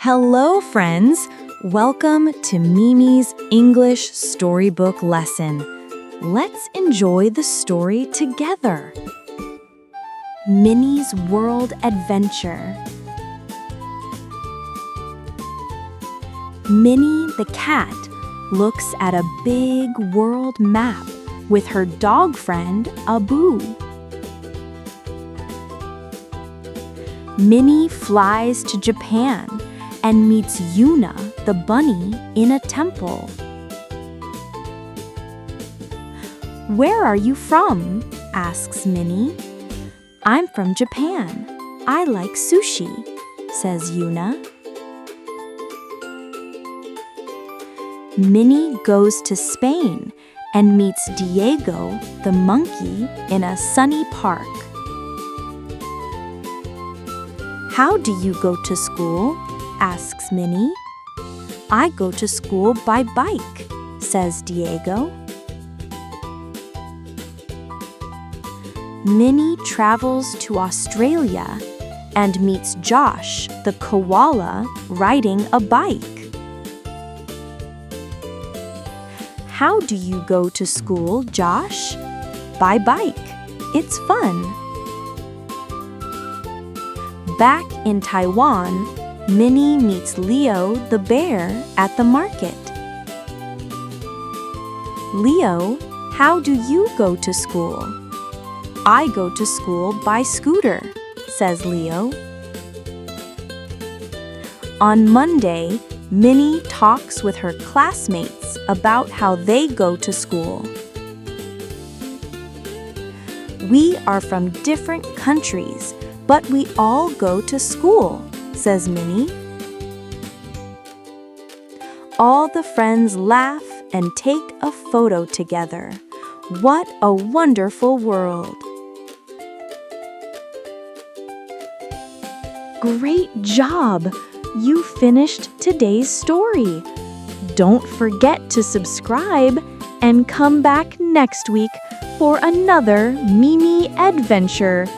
Hello, friends! Welcome to Mimi's English Storybook Lesson. Let's enjoy the story together. Minnie's World Adventure. Minnie the cat looks at a big world map with her dog friend, Abu. Minnie flies to Japan and meets Yuna the bunny in a temple. "Where are you from?" asks Minnie. "I'm from Japan. I like sushi," says Yuna. Minnie goes to Spain and meets Diego the monkey in a sunny park. "How do you go to school?" asks Minnie. "I go to school by bike," says Diego. Minnie travels to Australia and meets Josh the koala riding a bike. "How do you go to school, Josh?" "By bike. It's fun." Back in Taiwan, Minnie meets Leo the bear at the market. "Leo, how do you go to school?" "I go to school by scooter," says Leo. On Monday, Minnie talks with her classmates about how they go to school. "We are from different countries, but we all go to school," says Minnie. All the friends laugh and take a photo together. What a wonderful world! Great job! You finished today's story. Don't forget to subscribe and come back next week for another Mimi adventure.